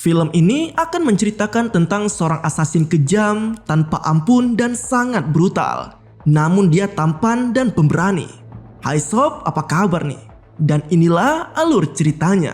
Film ini akan menceritakan tentang seorang asasin kejam, tanpa ampun dan sangat brutal. Namun dia tampan dan pemberani. Hai sob, apa kabar nih? Dan inilah alur ceritanya.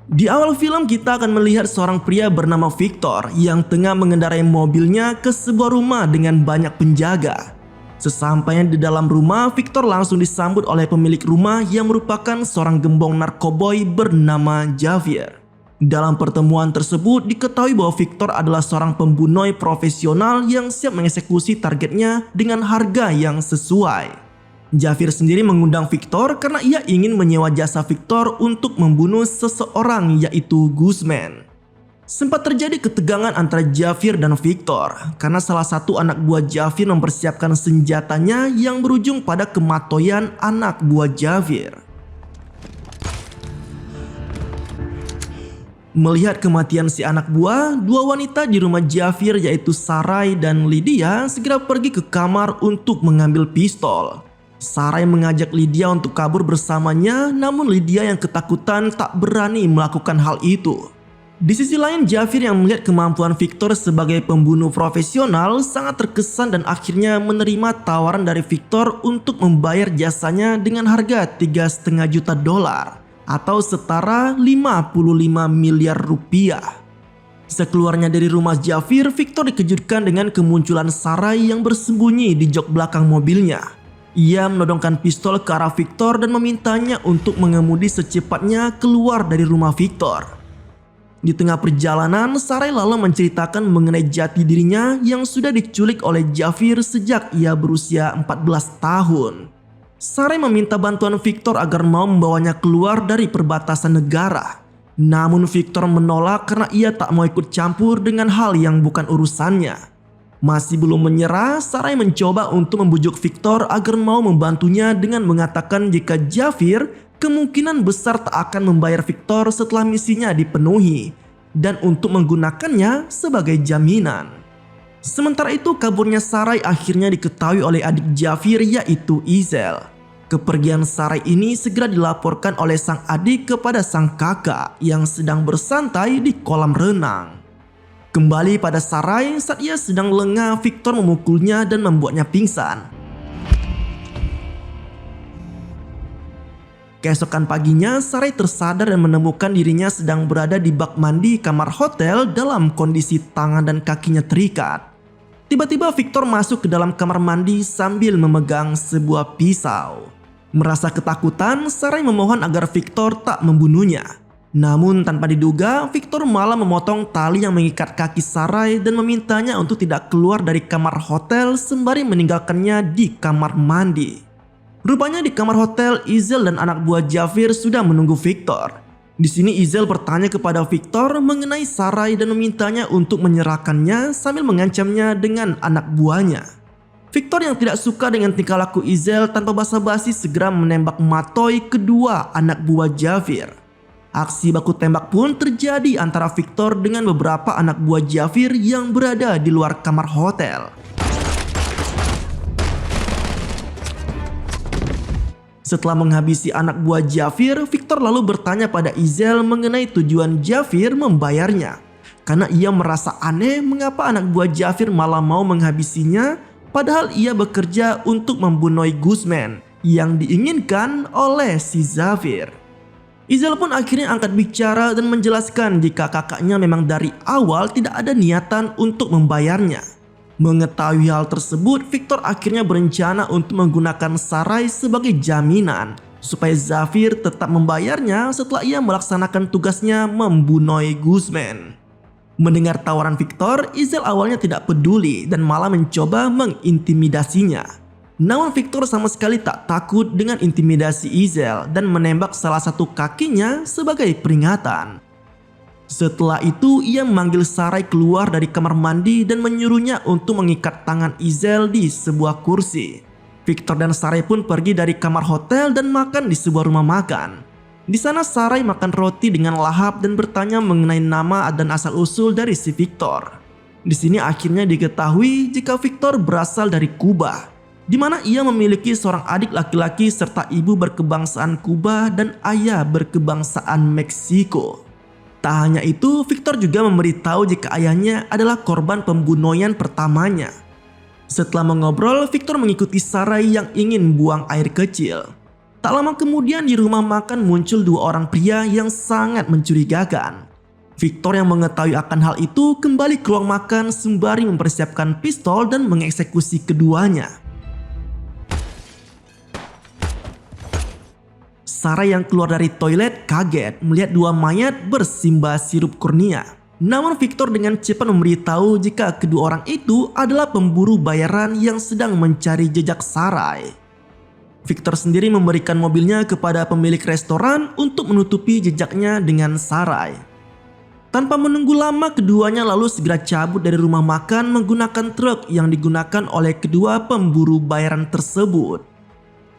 Di awal film kita akan melihat seorang pria bernama Victor yang tengah mengendarai mobilnya ke sebuah rumah dengan banyak penjaga. Sesampainya di dalam rumah, Victor langsung disambut oleh pemilik rumah yang merupakan seorang gembong narkoboy bernama Javier. Dalam pertemuan tersebut diketahui bahwa Victor adalah seorang pembunuh profesional yang siap mengeksekusi targetnya dengan harga yang sesuai. Javier sendiri mengundang Victor karena ia ingin menyewa jasa Victor untuk membunuh seseorang, yaitu Guzman. Sempat terjadi ketegangan antara Javier dan Victor karena salah satu anak buah Javier mempersiapkan senjatanya yang berujung pada kematian anak buah Javier. Melihat kematian si anak buah, dua wanita di rumah Javier yaitu Sarai dan Lydia segera pergi ke kamar untuk mengambil pistol. Sarai mengajak Lydia untuk kabur bersamanya, namun Lydia yang ketakutan tak berani melakukan hal itu. Di sisi lain, Javier yang melihat kemampuan Victor sebagai pembunuh profesional sangat terkesan dan akhirnya menerima tawaran dari Victor untuk membayar jasanya dengan harga $3,5 juta atau setara 55 miliar rupiah. Sekeluarnya dari rumah Javier, Victor dikejutkan dengan kemunculan Sarai yang bersembunyi di jok belakang mobilnya. Ia menodongkan pistol ke arah Victor dan memintanya untuk mengemudi secepatnya keluar dari rumah Victor. Di tengah perjalanan, Sarai lalu menceritakan mengenai jati dirinya yang sudah diculik oleh Javier sejak ia berusia 14 tahun. Sarai meminta bantuan Victor agar mau membawanya keluar dari perbatasan negara. Namun Victor menolak karena ia tak mau ikut campur dengan hal yang bukan urusannya. Masih belum menyerah, Sarai mencoba untuk membujuk Victor agar mau membantunya dengan mengatakan jika Javier kemungkinan besar tak akan membayar Victor setelah misinya dipenuhi dan untuk menggunakannya sebagai jaminan. Sementara itu kaburnya Sarai akhirnya diketahui oleh adik Javier yaitu Izel. Kepergian Sarai ini segera dilaporkan oleh sang adik kepada sang kakak yang sedang bersantai di kolam renang. Kembali pada Sarai, saat ia sedang lengah, Victor memukulnya dan membuatnya pingsan. Keesokan paginya, Sarai tersadar dan menemukan dirinya sedang berada di bak mandi kamar hotel dalam kondisi tangan dan kakinya terikat. Tiba-tiba Victor masuk ke dalam kamar mandi sambil memegang sebuah pisau. Merasa ketakutan, Sarai memohon agar Victor tak membunuhnya. Namun tanpa diduga, Victor malah memotong tali yang mengikat kaki Sarai dan memintanya untuk tidak keluar dari kamar hotel sembari meninggalkannya di kamar mandi. Rupanya di kamar hotel, Izel dan anak buah Javier sudah menunggu Victor. Di sini Izel bertanya kepada Victor mengenai Sarai dan memintanya untuk menyerahkannya sambil mengancamnya dengan anak buahnya. Victor yang tidak suka dengan tingkah laku Izel tanpa basa-basi segera menembak matoi kedua anak buah Javier. Aksi baku tembak pun terjadi antara Victor dengan beberapa anak buah Javier yang berada di luar kamar hotel. Setelah menghabisi anak buah Javier, Victor lalu bertanya pada Izel mengenai tujuan Javier membayarnya. Karena ia merasa aneh mengapa anak buah Javier malah mau menghabisinya padahal ia bekerja untuk membunuh Guzman yang diinginkan oleh si Javier. Izel pun akhirnya angkat bicara dan menjelaskan jika kakaknya memang dari awal tidak ada niatan untuk membayarnya. Mengetahui hal tersebut, Victor akhirnya berencana untuk menggunakan Sarai sebagai jaminan supaya Javier tetap membayarnya setelah ia melaksanakan tugasnya membunuh Guzman. Mendengar tawaran Victor, Izel awalnya tidak peduli dan malah mencoba mengintimidasinya. Namun Victor sama sekali tak takut dengan intimidasi Izel dan menembak salah satu kakinya sebagai peringatan. Setelah itu ia memanggil Sarai keluar dari kamar mandi dan menyuruhnya untuk mengikat tangan Izel di sebuah kursi. Victor dan Sarai pun pergi dari kamar hotel dan makan di sebuah rumah makan. Di sana Sarai makan roti dengan lahap dan bertanya mengenai nama dan asal-usul dari si Victor. Di sini akhirnya diketahui jika Victor berasal dari Kuba. di mana ia memiliki seorang adik laki-laki serta ibu berkebangsaan Kuba dan ayah berkebangsaan Meksiko. Tak hanya itu, Victor juga memberitahu jika ayahnya adalah korban pembunuhan pertamanya. Setelah mengobrol, Victor mengikuti Sarai yang ingin buang air kecil. Tak lama kemudian di rumah makan muncul dua orang pria yang sangat mencurigakan. Victor yang mengetahui akan hal itu kembali ke ruang makan sembari mempersiapkan pistol dan mengeksekusi keduanya. Sarai yang keluar dari toilet kaget melihat dua mayat bersimbah sirup kurnia. Namun Victor dengan cepat memberitahu jika kedua orang itu adalah pemburu bayaran yang sedang mencari jejak Sarai. Victor sendiri memberikan mobilnya kepada pemilik restoran untuk menutupi jejaknya dengan Sarai. Tanpa menunggu lama, keduanya lalu segera cabut dari rumah makan menggunakan truk yang digunakan oleh kedua pemburu bayaran tersebut.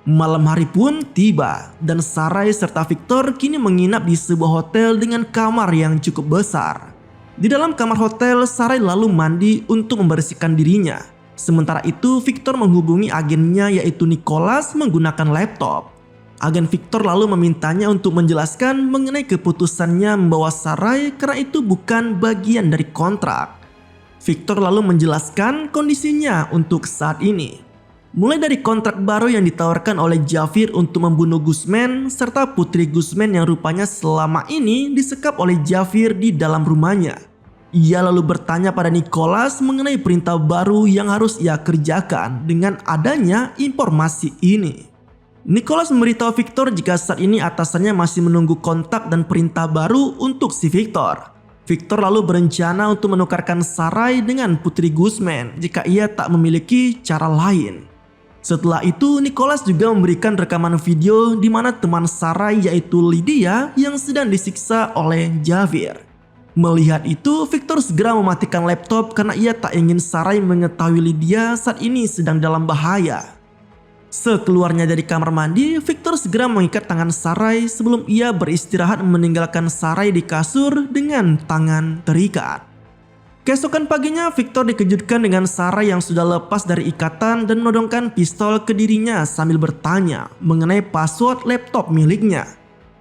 Malam hari pun tiba dan Sarai serta Victor kini menginap di sebuah hotel dengan kamar yang cukup besar. Di dalam kamar hotel, Sarai lalu mandi untuk membersihkan dirinya. Sementara itu, Victor menghubungi agennya yaitu Nicholas menggunakan laptop. Agen Victor lalu memintanya untuk menjelaskan mengenai keputusannya membawa Sarai karena itu bukan bagian dari kontrak. Victor lalu menjelaskan kondisinya untuk saat ini. Mulai dari kontrak baru yang ditawarkan oleh Javier untuk membunuh Guzman serta putri Guzman yang rupanya selama ini disekap oleh Javier di dalam rumahnya. Ia lalu bertanya pada Nicholas mengenai perintah baru yang harus ia kerjakan dengan adanya informasi ini. Nicholas memberitahu Victor jika saat ini atasannya masih menunggu kontak dan perintah baru untuk si Victor. Victor lalu berencana untuk menukarkan Sarai dengan putri Guzman jika ia tak memiliki cara lain. Setelah itu, Nicholas juga memberikan rekaman video di mana teman Sarai yaitu Lydia yang sedang disiksa oleh Javier. Melihat itu, Victor segera mematikan laptop karena ia tak ingin Sarai mengetahui Lydia saat ini sedang dalam bahaya. Sekeluarnya dari kamar mandi, Victor segera mengikat tangan Sarai sebelum ia beristirahat meninggalkan Sarai di kasur dengan tangan terikat. Keesokan paginya, Victor dikejutkan dengan Sarai yang sudah lepas dari ikatan dan menodongkan pistol ke dirinya sambil bertanya mengenai password laptop miliknya.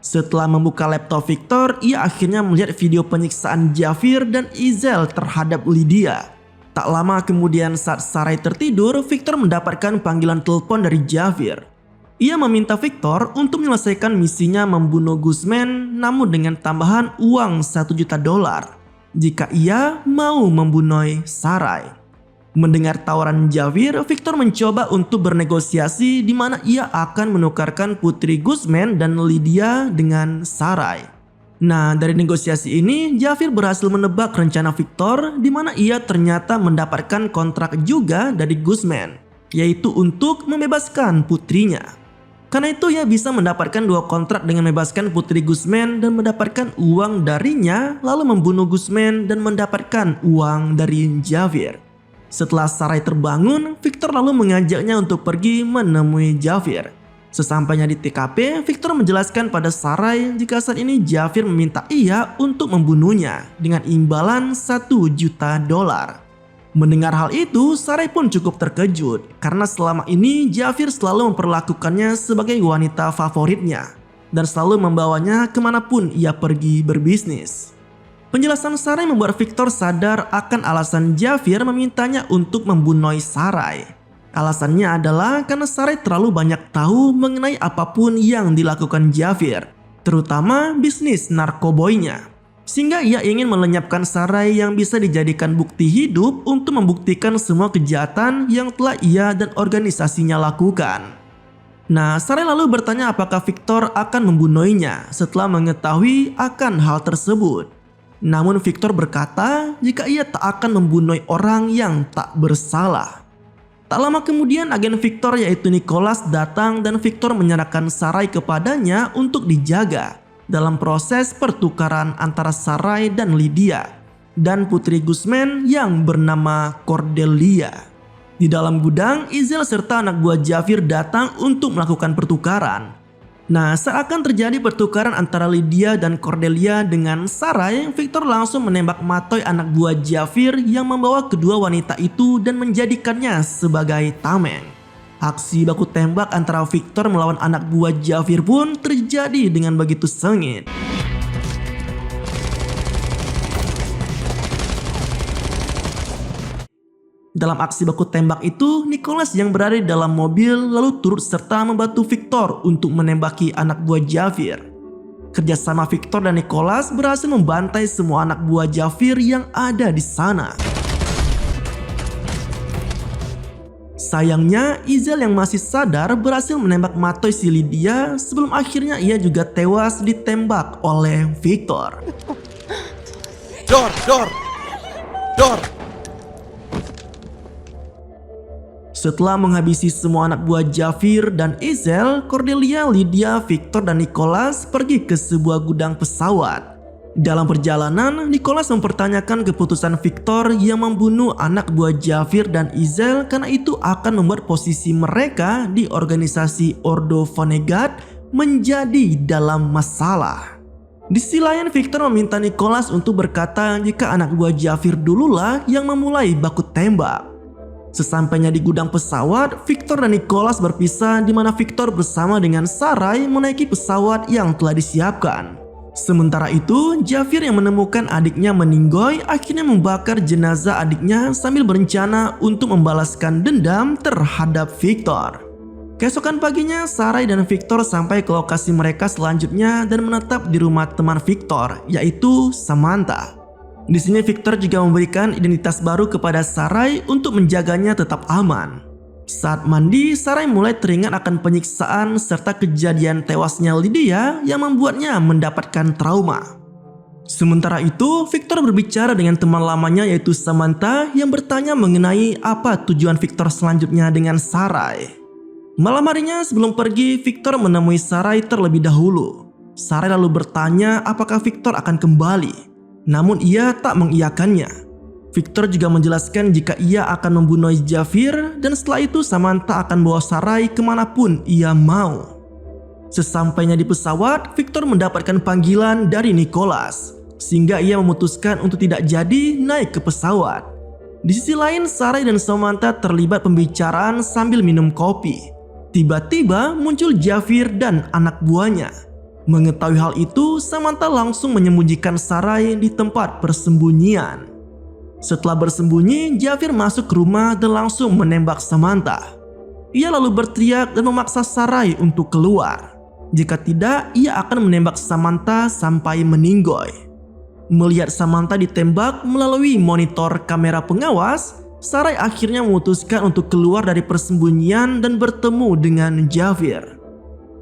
Setelah membuka laptop Victor, ia akhirnya melihat video penyiksaan Javier dan Izel terhadap Lydia. Tak lama kemudian saat Sarai tertidur, Victor mendapatkan panggilan telepon dari Javier. Ia meminta Victor untuk menyelesaikan misinya membunuh Guzman namun dengan tambahan uang $1 juta jika ia mau membunuh Sarai. Mendengar tawaran Javier, Victor mencoba untuk bernegosiasi di mana ia akan menukarkan putri Guzman dan Lydia dengan Sarai. Nah, dari negosiasi ini, Javier berhasil menebak rencana Victor di mana ia ternyata mendapatkan kontrak juga dari Guzman, yaitu untuk membebaskan putrinya. Karena itu ia bisa mendapatkan dua kontrak dengan membebaskan putri Guzman dan mendapatkan uang darinya, lalu membunuh Guzman dan mendapatkan uang dari Javier. Setelah Sarai terbangun, Victor lalu mengajaknya untuk pergi menemui Javier. Sesampainya di TKP, Victor menjelaskan pada Sarai jika saat ini Javier meminta ia untuk membunuhnya dengan imbalan $1 juta. Mendengar hal itu, Sarai pun cukup terkejut karena selama ini Javier selalu memperlakukannya sebagai wanita favoritnya dan selalu membawanya kemanapun ia pergi berbisnis. Penjelasan Sarai membuat Victor sadar akan alasan Javier memintanya untuk membunuh Sarai. Alasannya adalah karena Sarai terlalu banyak tahu mengenai apapun yang dilakukan Javier, terutama bisnis narkoboynya. Sehingga ia ingin melenyapkan Sarai yang bisa dijadikan bukti hidup untuk membuktikan semua kejahatan yang telah ia dan organisasinya lakukan. Nah, Sarai lalu bertanya apakah Victor akan membunuhnya setelah mengetahui akan hal tersebut. Namun Victor berkata jika ia tak akan membunuh orang yang tak bersalah. Tak lama kemudian agen Victor yaitu Nicholas datang dan Victor menyerahkan Sarai kepadanya untuk dijaga dalam proses pertukaran antara Sarai dan Lydia dan putri Guzman yang bernama Cordelia. Di dalam gudang, Izel serta anak buah Javier datang untuk melakukan pertukaran. Nah, saat akan terjadi pertukaran antara Lydia dan Cordelia dengan Sarai, Victor langsung menembak matoy anak buah Javier yang membawa kedua wanita itu dan menjadikannya sebagai tameng. Aksi baku tembak antara Victor melawan anak buah Javier pun terjadi dengan begitu sengit. Dalam aksi baku tembak itu, Nicholas yang berada di dalam mobil lalu turut serta membantu Victor untuk menembaki anak buah Javier. Kerjasama Victor dan Nicholas berhasil membantai semua anak buah Javier yang ada di sana. Sayangnya, Izel yang masih sadar berhasil menembak mati si Lydia sebelum akhirnya ia juga tewas ditembak oleh Victor. Dor! Setelah menghabisi semua anak buah Javier dan Izel, Cordelia, Lydia, Victor, dan Nicholas pergi ke sebuah gudang pesawat. Dalam perjalanan, Nicholas mempertanyakan keputusan Victor yang membunuh anak buah Javier dan Izel karena itu akan membuat posisi mereka di organisasi Ordo Vanegat menjadi dalam masalah. Di sisi lain, Victor meminta Nicholas untuk berkata jika anak buah Javier dululah yang memulai baku tembak. Sesampainya di gudang pesawat, Victor dan Nicholas berpisah di mana Victor bersama dengan Sarai menaiki pesawat yang telah disiapkan. Sementara itu, Javier yang menemukan adiknya meninggoy akhirnya membakar jenazah adiknya sambil berencana untuk membalaskan dendam terhadap Victor. Keesokan paginya, Sarai dan Victor sampai ke lokasi mereka selanjutnya dan menetap di rumah teman Victor, yaitu Samantha. Di sini Victor juga memberikan identitas baru kepada Sarai untuk menjaganya tetap aman. Saat mandi, Sarai mulai teringat akan penyiksaan serta kejadian tewasnya Lydia yang membuatnya mendapatkan trauma. Sementara itu, Victor berbicara dengan teman lamanya yaitu Samantha yang bertanya mengenai apa tujuan Victor selanjutnya dengan Sarai. Malam harinya sebelum pergi, Victor menemui Sarai terlebih dahulu. Sarai lalu bertanya apakah Victor akan kembali. Namun ia tak mengiyakannya. Victor juga menjelaskan jika ia akan membunuh Javier dan setelah itu Samantha akan bawa Sarai kemanapun ia mau. Sesampainya di pesawat, Victor mendapatkan panggilan dari Nicholas sehingga ia memutuskan untuk tidak jadi naik ke pesawat. Di sisi lain, Sarai dan Samantha terlibat pembicaraan sambil minum kopi. Tiba-tiba muncul Javier dan anak buahnya. Mengetahui hal itu, Samantha langsung menyembunyikan Sarai di tempat persembunyian. Setelah bersembunyi, Javier masuk ke rumah dan langsung menembak Samantha. Ia lalu berteriak dan memaksa Sarai untuk keluar. Jika tidak, ia akan menembak Samantha sampai meninggoy. Melihat Samantha ditembak melalui monitor kamera pengawas, Sarai akhirnya memutuskan untuk keluar dari persembunyian dan bertemu dengan Javier.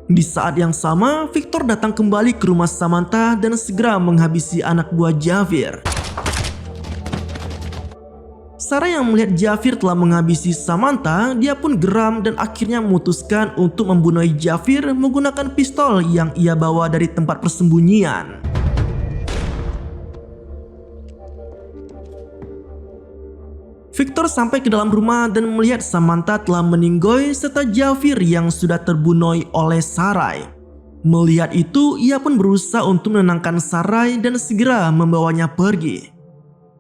Di saat yang sama, Victor datang kembali ke rumah Samantha dan segera menghabisi anak buah Javier. Sarai yang melihat Javier telah menghabisi Samantha, dia pun geram dan akhirnya memutuskan untuk membunuh Javier menggunakan pistol yang ia bawa dari tempat persembunyian. Victor sampai ke dalam rumah dan melihat Samantha telah meninggoy serta Javier yang sudah terbunuh oleh Sarai. Melihat itu, ia pun berusaha untuk menenangkan Sarai dan segera membawanya pergi.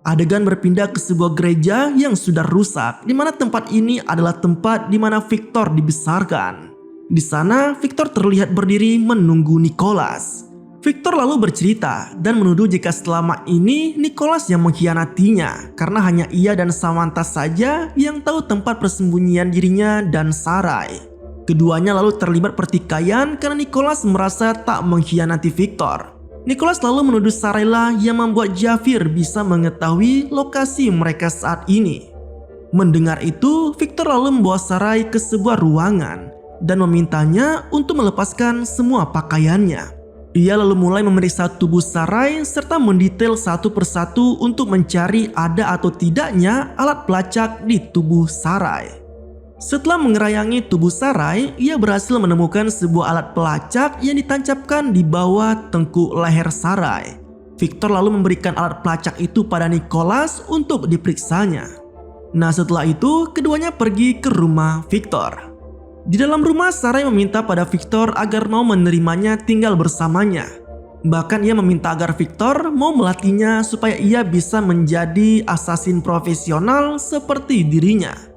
Adegan berpindah ke sebuah gereja yang sudah rusak, di mana tempat ini adalah tempat di mana Victor dibesarkan. Di sana, Victor terlihat berdiri menunggu Nicholas. Victor lalu bercerita dan menuduh jika selama ini Nicholas yang mengkhianatinya karena hanya ia dan Samantha saja yang tahu tempat persembunyian dirinya dan Sarai. Keduanya lalu terlibat pertikaian karena Nicholas merasa tak mengkhianati Victor. Nicholas lalu menuduh Sarai lah yang membuat Javier bisa mengetahui lokasi mereka saat ini. Mendengar itu, Victor lalu membawa Sarai ke sebuah ruangan dan memintanya untuk melepaskan semua pakaiannya. Ia lalu mulai memeriksa tubuh Sarai serta mendetail satu persatu untuk mencari ada atau tidaknya alat pelacak di tubuh Sarai. Setelah mengerayangi tubuh Sarai, ia berhasil menemukan sebuah alat pelacak yang ditancapkan di bawah tengkuk leher Sarai. Victor lalu memberikan alat pelacak itu pada Nicholas untuk diperiksanya. Nah, setelah itu keduanya pergi ke rumah Victor. Di dalam rumah, Sarai meminta pada Victor agar mau menerimanya tinggal bersamanya. Bahkan ia meminta agar Victor mau melatihnya supaya ia bisa menjadi assassin profesional seperti dirinya.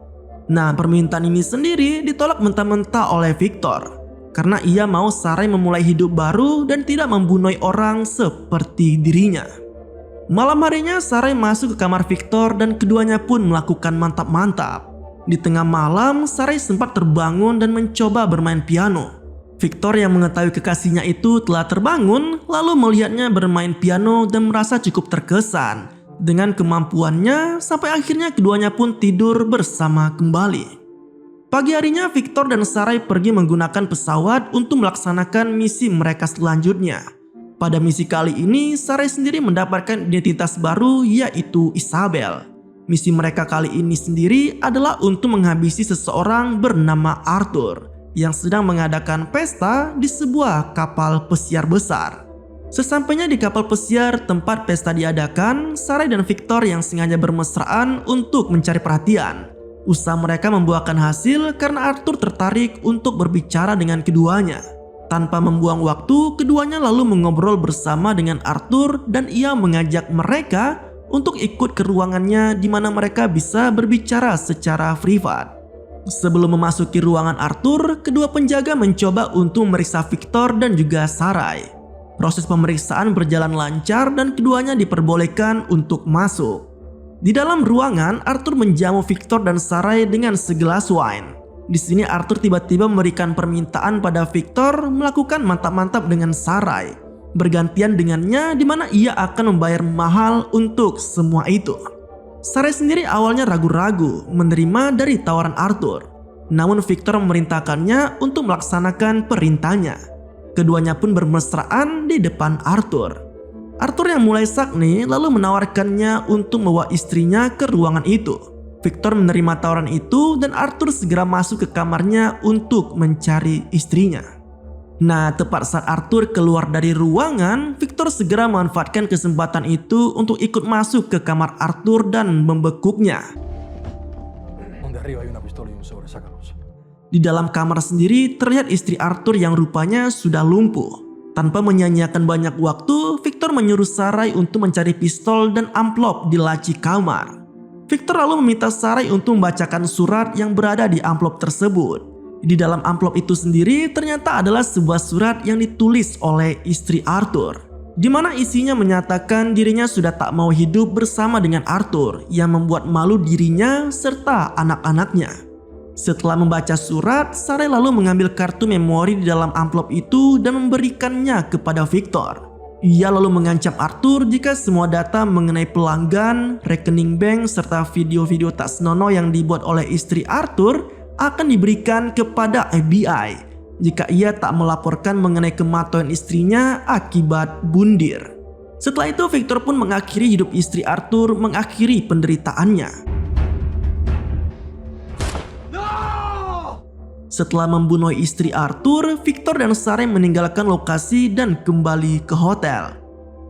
Nah, permintaan ini sendiri ditolak mentah-mentah oleh Victor karena ia mau Sarai memulai hidup baru dan tidak membunuh orang seperti dirinya. Malam harinya Sarai masuk ke kamar Victor dan keduanya pun melakukan mantap-mantap. Di tengah malam, Sarai sempat terbangun dan mencoba bermain piano. Victor yang mengetahui kekasihnya itu telah terbangun lalu melihatnya bermain piano dan merasa cukup terkesan dengan kemampuannya sampai akhirnya keduanya pun tidur bersama kembali. Pagi harinya Victor dan Sarai pergi menggunakan pesawat untuk melaksanakan misi mereka selanjutnya. Pada misi kali ini Sarai sendiri mendapatkan identitas baru yaitu Isabel. Misi mereka kali ini sendiri adalah untuk menghabisi seseorang bernama Arthur yang sedang mengadakan pesta di sebuah kapal pesiar besar. Sesampainya di kapal pesiar tempat pesta diadakan, Sarai dan Victor yang sengaja bermesraan untuk mencari perhatian. Usaha mereka membuahkan hasil karena Arthur tertarik untuk berbicara dengan keduanya. Tanpa membuang waktu, keduanya lalu mengobrol bersama dengan Arthur dan ia mengajak mereka untuk ikut ke ruangannya di mana mereka bisa berbicara secara privat. Sebelum memasuki ruangan Arthur, kedua penjaga mencoba untuk memeriksa Victor dan juga Sarai. Proses pemeriksaan berjalan lancar dan keduanya diperbolehkan untuk masuk. Di dalam ruangan, Arthur menjamu Victor dan Sarai dengan segelas wine. Di sini Arthur tiba-tiba memberikan permintaan pada Victor melakukan mantap-mantap dengan Sarai. Bergantian dengannya di mana ia akan membayar mahal untuk semua itu. Sarai sendiri awalnya ragu-ragu menerima dari tawaran Arthur. Namun Victor memerintahkannya untuk melaksanakan perintahnya. Keduanya pun bermesraan di depan Arthur. Arthur yang mulai sakni lalu menawarkannya untuk membawa istrinya ke ruangan itu. Victor menerima tawaran itu dan Arthur segera masuk ke kamarnya untuk mencari istrinya. Nah, tepat saat Arthur keluar dari ruangan, Victor segera memanfaatkan kesempatan itu untuk ikut masuk ke kamar Arthur dan membekuknya. Di dalam kamar sendiri terlihat istri Arthur yang rupanya sudah lumpuh. Tanpa menyanyiakan banyak waktu, Victor menyuruh Sarai untuk mencari pistol dan amplop di laci kamar. Victor lalu meminta Sarai untuk membacakan surat yang berada di amplop tersebut. Di dalam amplop itu sendiri ternyata adalah sebuah surat yang ditulis oleh istri Arthur, di mana isinya menyatakan dirinya sudah tak mau hidup bersama dengan Arthur yang membuat malu dirinya serta anak-anaknya. Setelah membaca surat, Sarai lalu mengambil kartu memori di dalam amplop itu dan memberikannya kepada Victor. Ia lalu mengancam Arthur jika semua data mengenai pelanggan, rekening bank, serta video-video tak senonoh yang dibuat oleh istri Arthur akan diberikan kepada FBI jika ia tak melaporkan mengenai kematian istrinya akibat bundir. Setelah itu Victor pun mengakhiri hidup istri Arthur, mengakhiri penderitaannya. Setelah membunuh istri Arthur, Victor dan Sarai meninggalkan lokasi dan kembali ke hotel.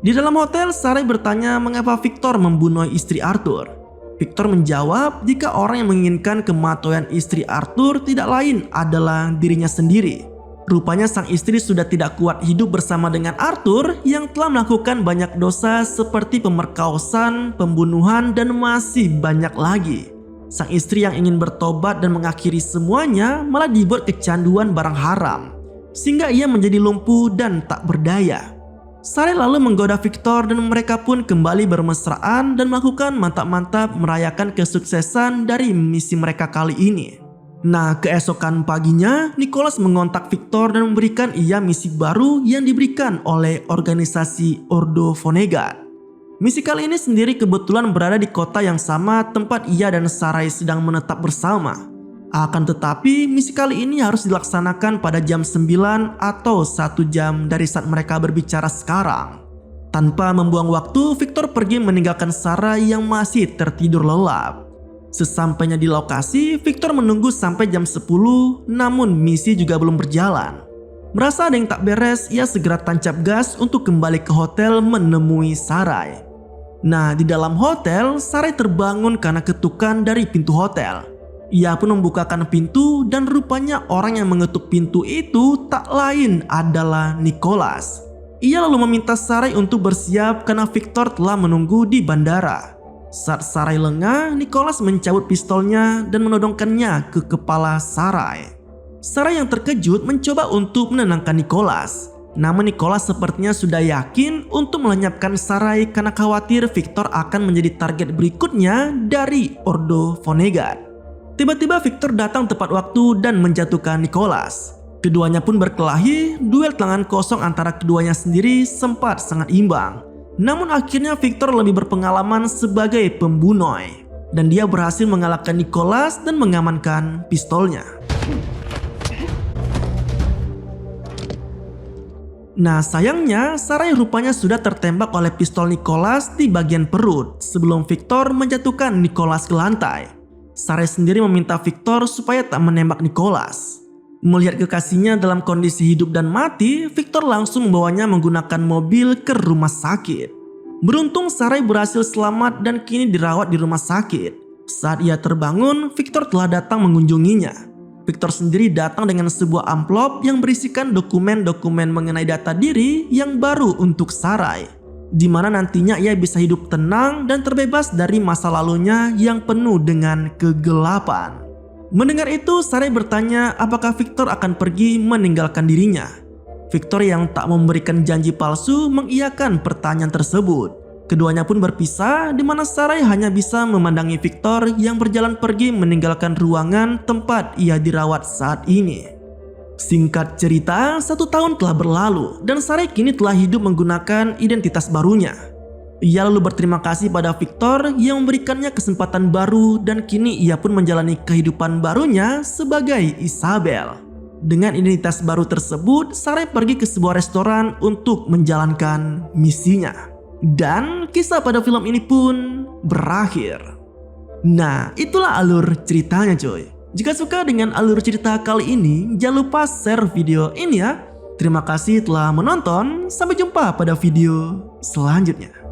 Di dalam hotel, Sarai bertanya mengapa Victor membunuh istri Arthur. Victor menjawab jika orang yang menginginkan kematian istri Arthur tidak lain adalah dirinya sendiri. Rupanya sang istri sudah tidak kuat hidup bersama dengan Arthur yang telah melakukan banyak dosa seperti pemerkosaan, pembunuhan, dan masih banyak lagi. Sang istri yang ingin bertobat dan mengakhiri semuanya malah dibuat kecanduan barang haram, sehingga ia menjadi lumpuh dan tak berdaya. Sarai lalu menggoda Victor dan mereka pun kembali bermesraan dan melakukan mantap-mantap merayakan kesuksesan dari misi mereka kali ini. Nah, keesokan paginya, Nicholas mengontak Victor dan memberikan ia misi baru yang diberikan oleh organisasi Ordo Vonnegut. Misi kali ini sendiri kebetulan berada di kota yang sama tempat ia dan Sarai sedang menetap bersama. Akan tetapi misi kali ini harus dilaksanakan pada jam 9 atau 1 jam dari saat mereka berbicara sekarang. Tanpa membuang waktu, Victor pergi meninggalkan Sarai yang masih tertidur lelap. Sesampainya di lokasi, Victor menunggu sampai jam 10, namun misi juga belum berjalan. Merasa ada yang tak beres, ia segera tancap gas untuk kembali ke hotel menemui Sarai. Nah, di dalam hotel, Sarai terbangun karena ketukan dari pintu hotel. Ia pun membukakan pintu dan rupanya orang yang mengetuk pintu itu tak lain adalah Nicholas. Ia lalu meminta Sarai untuk bersiap karena Victor telah menunggu di bandara. Saat Sarai lengah, Nicholas mencabut pistolnya dan menodongkannya ke kepala Sarai. Sarai yang terkejut mencoba untuk menenangkan Nicholas. Namun Nicholas sepertinya sudah yakin untuk melenyapkan Sarai karena khawatir Victor akan menjadi target berikutnya dari Ordo Vonnegut. Tiba-tiba Victor datang tepat waktu dan menjatuhkan Nicholas. Keduanya pun berkelahi, duel tangan kosong antara keduanya sendiri sempat sangat imbang. Namun akhirnya Victor lebih berpengalaman sebagai pembunuh dan dia berhasil mengalahkan Nicholas dan mengamankan pistolnya. Nah sayangnya Sarai rupanya sudah tertembak oleh pistol Nicholas di bagian perut sebelum Victor menjatuhkan Nicholas ke lantai. Sarai sendiri meminta Victor supaya tak menembak Nicholas. Melihat kekasihnya dalam kondisi hidup dan mati, Victor langsung membawanya menggunakan mobil ke rumah sakit. Beruntung Sarai berhasil selamat dan kini dirawat di rumah sakit. Saat ia terbangun, Victor telah datang mengunjunginya. Victor sendiri datang dengan sebuah amplop yang berisikan dokumen-dokumen mengenai data diri yang baru untuk Sarai, di mana nantinya ia bisa hidup tenang dan terbebas dari masa lalunya yang penuh dengan kegelapan. Mendengar itu, Sarai bertanya apakah Victor akan pergi meninggalkan dirinya. Victor yang tak memberikan janji palsu mengiyakan pertanyaan tersebut. Keduanya pun berpisah, di mana Sarai hanya bisa memandangi Victor yang berjalan pergi meninggalkan ruangan tempat ia dirawat saat ini. Singkat cerita, 1 tahun telah berlalu dan Sarai kini telah hidup menggunakan identitas barunya. Ia lalu berterima kasih pada Victor yang memberikannya kesempatan baru dan kini ia pun menjalani kehidupan barunya sebagai Isabel. Dengan identitas baru tersebut, Sarai pergi ke sebuah restoran untuk menjalankan misinya. Dan kisah pada film ini pun berakhir. Nah, itulah alur ceritanya coy. Jika suka dengan alur cerita kali ini, jangan lupa share video ini ya. Terima kasih telah menonton, sampai jumpa pada video selanjutnya.